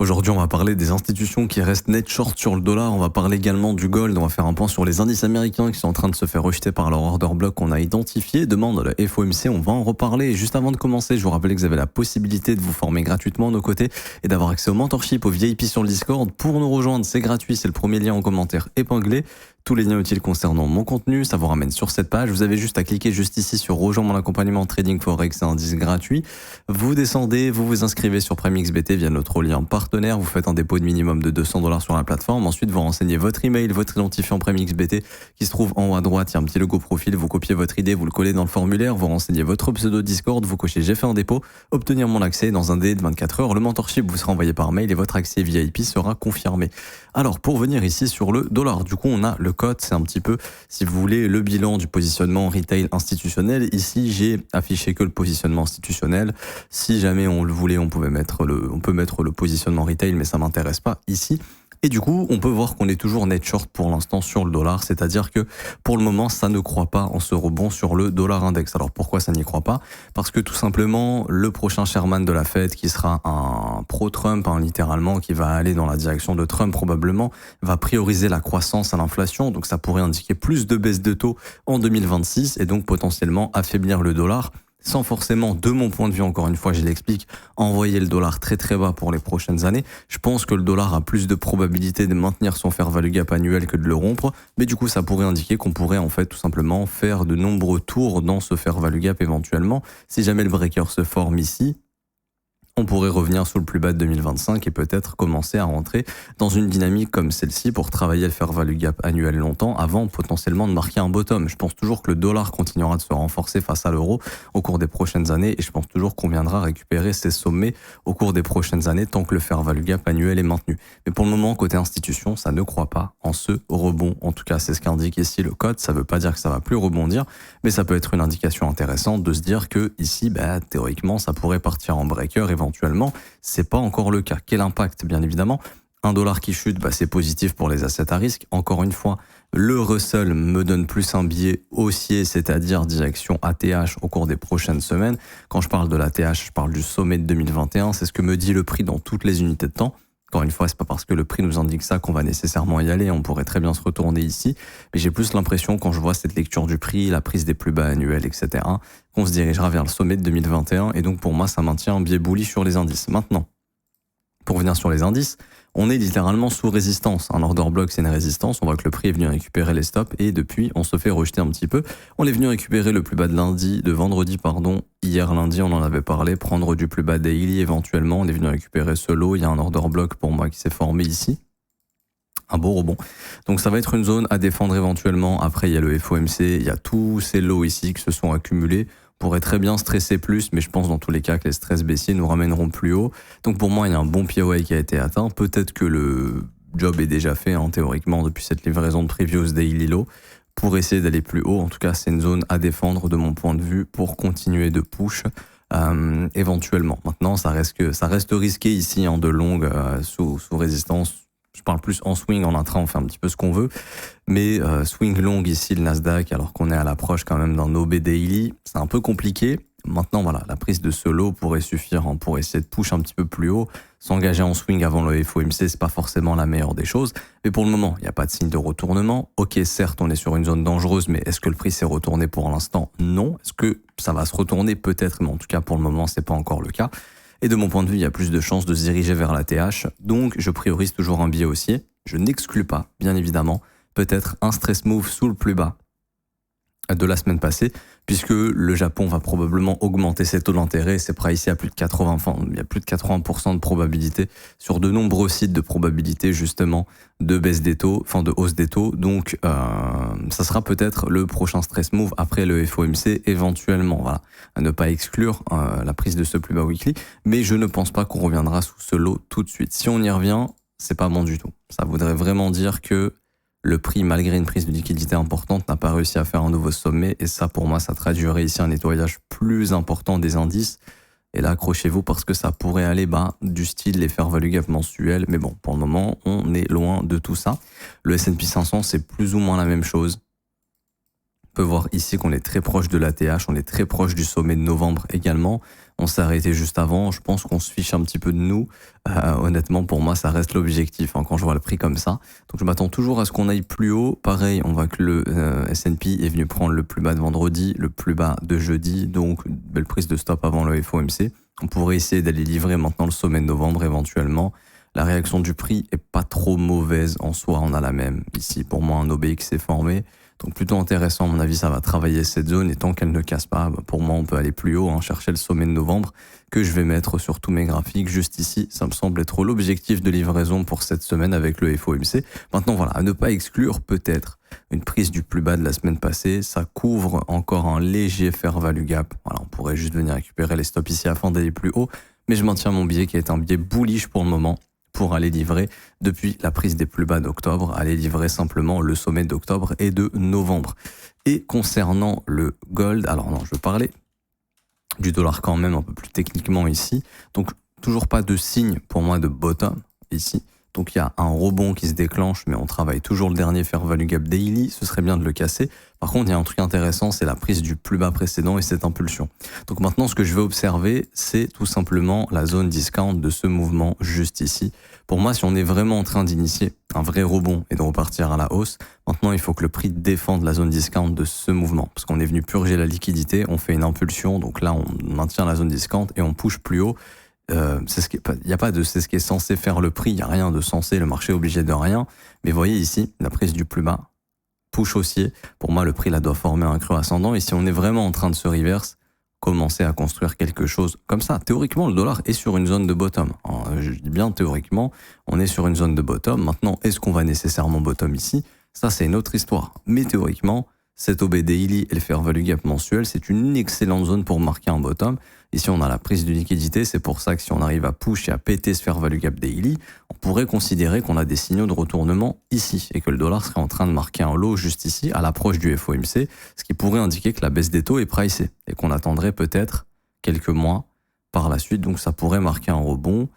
Aujourd'hui, on va parler des institutions qui restent net short sur le dollar. On va parler également du gold. On va faire un point sur les indices américains qui sont en train de se faire rejeter par leur order block qu'on a identifié. Demande la FOMC, on va en reparler. Et juste avant de commencer, je vous rappelle que vous avez la possibilité de vous former gratuitement de nos côtés et d'avoir accès au mentorship, au VIP sur le Discord. Pour nous rejoindre, c'est gratuit. C'est le premier lien en commentaire épinglé. Tous les liens utiles concernant mon contenu, ça vous ramène sur cette page. Vous avez juste à cliquer juste ici sur rejoindre mon accompagnement trading forex et indices gratuits. Vous descendez, vous vous inscrivez sur PrimeXBT via notre lien partenaire. Vous faites un dépôt de minimum de $200 sur la plateforme. Ensuite, vous renseignez votre email, votre identifiant PrimeXBT qui se trouve en haut à droite. Il y a un petit logo profil. Vous copiez votre idée, vous le collez dans le formulaire. Vous renseignez votre pseudo Discord. Vous cochez j'ai fait un dépôt. Obtenir mon accès dans un délai de 24 heures. Le mentorship vous sera envoyé par mail et votre accès VIP sera confirmé. Alors, pour venir ici sur le dollar, du coup, on a le code. C'est un petit peu, si vous voulez, le bilan du positionnement retail institutionnel. Ici, j'ai affiché que le positionnement institutionnel. Si jamais on le voulait, on peut mettre le positionnement retail, mais ça m'intéresse pas ici. Et du coup, on peut voir qu'on est toujours net short pour l'instant sur le dollar, c'est-à-dire que pour le moment, ça ne croit pas en ce rebond sur le dollar index. Alors pourquoi ça n'y croit pas ? Parce que tout simplement, le prochain chairman de la Fed, qui sera un pro-Trump, littéralement, qui va aller dans la direction de Trump probablement, va prioriser la croissance à l'inflation, donc ça pourrait indiquer plus de baisse de taux en 2026 et donc potentiellement affaiblir le dollar, sans forcément, de mon point de vue, encore une fois, je l'explique, envoyer le dollar très très bas pour les prochaines années. Je pense que le dollar a plus de probabilité de maintenir son fair value gap annuel que de le rompre, mais du coup ça pourrait indiquer qu'on pourrait en fait tout simplement faire de nombreux tours dans ce fair value gap éventuellement. Si jamais le breaker se forme ici, on pourrait revenir sous le plus bas de 2025 et peut-être commencer à rentrer dans une dynamique comme celle-ci pour travailler le fair value gap annuel longtemps avant potentiellement de marquer un bottom. Je pense toujours que le dollar continuera de se renforcer face à l'euro au cours des prochaines années et je pense toujours qu'on viendra récupérer ces sommets au cours des prochaines années tant que le fair value gap annuel est maintenu. Mais pour le moment, côté institution, ça ne croit pas en ce rebond. En tout cas, c'est ce qu'indique ici le code. Ça veut pas dire que ça va plus rebondir, mais ça peut être une indication intéressante de se dire que ici, théoriquement, ça pourrait partir en breaker éventuellement. C'est pas encore le cas. Quel impact, bien évidemment? Un dollar qui chute, c'est positif pour les assets à risque. Encore une fois, le Russell me donne plus un biais haussier, c'est-à-dire direction ATH au cours des prochaines semaines. Quand je parle de l'ATH, je parle du sommet de 2021. C'est ce que me dit le prix dans toutes les unités de temps. Encore une fois, c'est pas parce que le prix nous indique ça qu'on va nécessairement y aller. On pourrait très bien se retourner ici. Mais j'ai plus l'impression, quand je vois cette lecture du prix, la prise des plus bas annuels, etc., qu'on se dirigera vers le sommet de 2021. Et donc, pour moi, ça maintient un biais bullish sur les indices. Maintenant, pour venir sur les indices, on est littéralement sous résistance. Un order block, c'est une résistance. On voit que le prix est venu récupérer les stops et depuis, on se fait rejeter un petit peu. On est venu récupérer le plus bas de vendredi. Hier lundi, on en avait parlé. Prendre du plus bas daily éventuellement. On est venu récupérer ce lot. Il y a un order block pour moi qui s'est formé ici. Un beau rebond. Donc ça va être une zone à défendre éventuellement. Après, il y a le FOMC. Il y a tous ces lots ici qui se sont accumulés. On pourrait très bien stresser plus, mais je pense dans tous les cas que les stress baissiers nous ramèneront plus haut. Donc pour moi, il y a un bon POA qui a été atteint. Peut-être que le job est déjà fait, théoriquement, depuis cette livraison de previous daily low, pour essayer d'aller plus haut. En tout cas, c'est une zone à défendre de mon point de vue pour continuer de push éventuellement. Maintenant, ça reste risqué ici de longue sous résistance. Je parle plus en swing, en intra, on fait un petit peu ce qu'on veut. Mais swing long ici, le Nasdaq, alors qu'on est à l'approche quand même d'un OB daily, c'est un peu compliqué. Maintenant, voilà, la prise de ce lot pourrait suffire pour essayer de push un petit peu plus haut. S'engager en swing avant le FOMC, c'est pas forcément la meilleure des choses. Mais pour le moment, il n'y a pas de signe de retournement. Ok, certes, on est sur une zone dangereuse, mais est-ce que le prix s'est retourné pour l'instant? Non. Est-ce que ça va se retourner? Peut-être, mais en tout cas, pour le moment, c'est pas encore le cas. Et de mon point de vue, il y a plus de chances de se diriger vers la TH. Donc, je priorise toujours un biais haussier. Je n'exclus pas, bien évidemment, peut-être un stress move sous le plus bas de la semaine passée, puisque le Japon va probablement augmenter ses taux d'intérêt. C'est pricé à plus de 80%, il y a plus de 80% de probabilité sur de nombreux sites de probabilité, justement, de baisse des taux, de hausse des taux. Donc, ça sera peut-être le prochain stress move après le FOMC, éventuellement. Voilà. À ne pas exclure la prise de ce plus bas weekly, mais je ne pense pas qu'on reviendra sous ce lot tout de suite. Si on y revient, c'est pas bon du tout. Ça voudrait vraiment dire que le prix, malgré une prise de liquidité importante, n'a pas réussi à faire un nouveau sommet. Et ça, pour moi, ça traduirait ici un nettoyage plus important des indices. Et là, accrochez-vous parce que ça pourrait aller du style les fair value gap mensuels. Mais bon, pour le moment, on est loin de tout ça. Le S&P 500, c'est plus ou moins la même chose. On peut voir ici qu'on est très proche de l'ATH, on est très proche du sommet de novembre également. On s'est arrêté juste avant, je pense qu'on se fiche un petit peu de nous. Honnêtement, pour moi, ça reste l'objectif quand je vois le prix comme ça. Donc je m'attends toujours à ce qu'on aille plus haut. Pareil, on voit que le S&P est venu prendre le plus bas de vendredi, le plus bas de jeudi, donc une belle prise de stop avant le FOMC. On pourrait essayer d'aller livrer maintenant le sommet de novembre éventuellement. La réaction du prix est pas trop mauvaise en soi, on a la même. Ici, pour moi, un OBX s'est formé. Donc plutôt intéressant, à mon avis, ça va travailler cette zone et tant qu'elle ne casse pas, pour moi, on peut aller plus haut, chercher le sommet de novembre que je vais mettre sur tous mes graphiques juste ici. Ça me semble être l'objectif de livraison pour cette semaine avec le FOMC. Maintenant, voilà, à ne pas exclure peut-être une prise du plus bas de la semaine passée. Ça couvre encore un léger fair value gap. Voilà, on pourrait juste venir récupérer les stops ici afin d'aller plus haut. Mais je maintiens mon biais qui est un biais bullish pour le moment, pour aller livrer depuis la prise des plus bas d'octobre, aller livrer simplement le sommet d'octobre et de novembre. Et concernant le gold, alors non, je veux parler du dollar quand même un peu plus techniquement ici. Donc toujours pas de signe pour moi de bottom ici. Donc il y a un rebond qui se déclenche, mais on travaille toujours le dernier fair value gap daily, ce serait bien de le casser. Par contre, il y a un truc intéressant, c'est la prise du plus bas précédent et cette impulsion. Donc maintenant, ce que je vais observer, c'est tout simplement la zone discount de ce mouvement juste ici. Pour moi, si on est vraiment en train d'initier un vrai rebond et de repartir à la hausse, maintenant il faut que le prix défende la zone discount de ce mouvement. Parce qu'on est venu purger la liquidité, on fait une impulsion, donc là on maintient la zone discount et on push plus haut. C'est ce qui est censé faire le prix, il n'y a rien de censé, le marché est obligé de rien. Mais voyez ici, la prise du plus bas, push haussier, pour moi le prix là doit former un creux ascendant, et si on est vraiment en train de se reverse, commencer à construire quelque chose comme ça. Théoriquement, le dollar est sur une zone de bottom. Je dis bien théoriquement, on est sur une zone de bottom. Maintenant, est-ce qu'on va nécessairement bottom ici? Ça, c'est une autre histoire. Mais théoriquement, cet OB daily et le fair value gap mensuel, c'est une excellente zone pour marquer un bottom. Ici, on a la prise de liquidité. C'est pour ça que si on arrive à push et à péter ce fair value gap daily, on pourrait considérer qu'on a des signaux de retournement ici et que le dollar serait en train de marquer un low juste ici à l'approche du FOMC, ce qui pourrait indiquer que la baisse des taux est pricée et qu'on attendrait peut-être quelques mois par la suite. Donc, ça pourrait marquer un rebond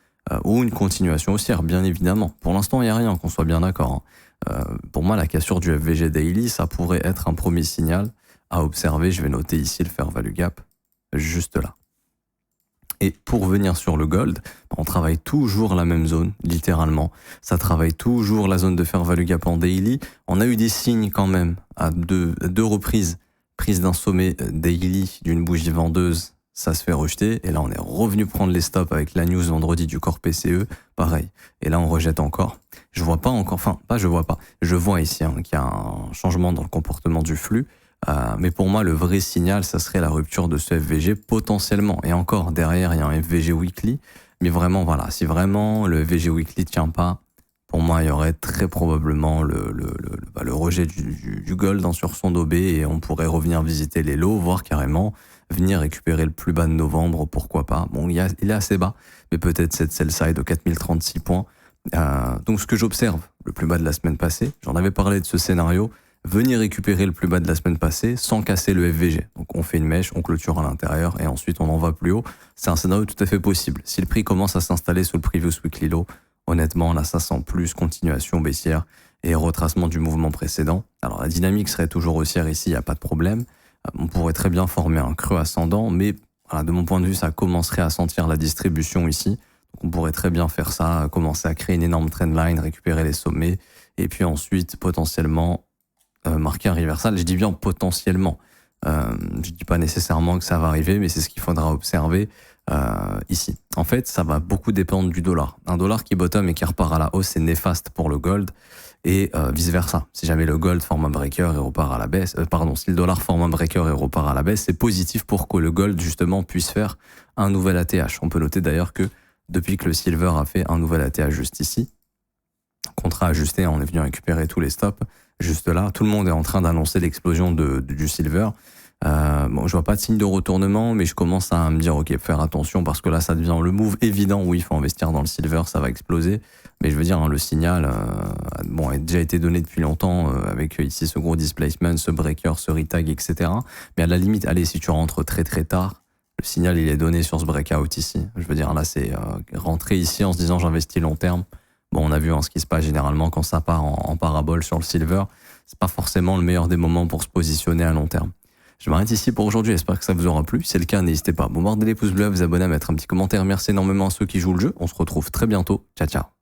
ou une continuation haussière, bien évidemment. Pour l'instant, il n'y a rien, qu'on soit bien d'accord. Pour moi, la cassure du FVG daily, ça pourrait être un premier signal à observer. Je vais noter ici le fair value gap, juste là. Et pour venir sur le gold, on travaille toujours la même zone, littéralement. Ça travaille toujours la zone de fair value gap en daily. On a eu des signes quand même à deux reprises. Prise d'un sommet daily d'une bougie vendeuse, ça se fait rejeter. Et là, on est revenu prendre les stops avec la news vendredi du corps PCE. Pareil. Et là, on rejette encore. Je vois pas encore, enfin, pas je vois pas. Je vois ici qu'il y a un changement dans le comportement du flux. Mais pour moi, le vrai signal, ça serait la rupture de ce FVG potentiellement. Et encore, derrière, il y a un FVG weekly. Mais vraiment, voilà, si vraiment le FVG weekly tient pas, pour moi, il y aurait très probablement le rejet du gold sur son OB et on pourrait revenir visiter les lows, voire carrément venir récupérer le plus bas de novembre, pourquoi pas. Bon, il est assez bas, mais peut-être cette sell side de 4036 points. Donc, ce que j'observe, le plus bas de la semaine passée, j'en avais parlé de ce scénario, venir récupérer le plus bas de la semaine passée sans casser le FVG. Donc on fait une mèche, on clôture à l'intérieur et ensuite on en va plus haut. C'est un scénario tout à fait possible. Si le prix commence à s'installer sous le previous weekly low, honnêtement là ça sent plus continuation baissière et retracement du mouvement précédent. Alors la dynamique serait toujours haussière ici, il n'y a pas de problème. On pourrait très bien former un creux ascendant, mais voilà, de mon point de vue ça commencerait à sentir la distribution ici. Donc on pourrait très bien faire ça, commencer à créer une énorme trendline, récupérer les sommets et puis ensuite potentiellement marquer un reversal. Je dis bien potentiellement. Je dis pas nécessairement que ça va arriver, mais c'est ce qu'il faudra observer ici. En fait, ça va beaucoup dépendre du dollar. Un dollar qui bottom et qui repart à la hausse, c'est néfaste pour le gold et vice versa. Si jamais le gold forme un breaker et repart à la baisse, si le dollar forme un breaker et repart à la baisse, c'est positif pour que le gold justement puisse faire un nouvel ATH. On peut noter d'ailleurs que depuis que le silver a fait un nouvel ATH juste ici, contrat ajusté, on est venu récupérer tous les stops. Juste là, tout le monde est en train d'annoncer l'explosion du silver. Bon, je vois pas de signe de retournement, mais je commence à me dire, ok, faire attention parce que là, ça devient le move évident où il faut investir dans le silver, ça va exploser. Mais je veux dire, le signal, a déjà été donné depuis longtemps avec ici ce gros displacement, ce breaker, ce retag, etc. Mais à la limite, allez, si tu rentres très très tard, le signal il est donné sur ce breakout ici. Je veux dire, là, c'est rentrer ici en se disant j'investis long terme. Bon, on a vu ce qui se passe généralement quand ça part en parabole sur le silver. c'est pas forcément le meilleur des moments pour se positionner à long terme. Je m'arrête ici pour aujourd'hui, j'espère que ça vous aura plu. Si c'est le cas, n'hésitez pas à bombarder les pouces bleus, à vous abonner, à mettre un petit commentaire. Merci énormément à ceux qui jouent le jeu. On se retrouve très bientôt. Ciao, ciao.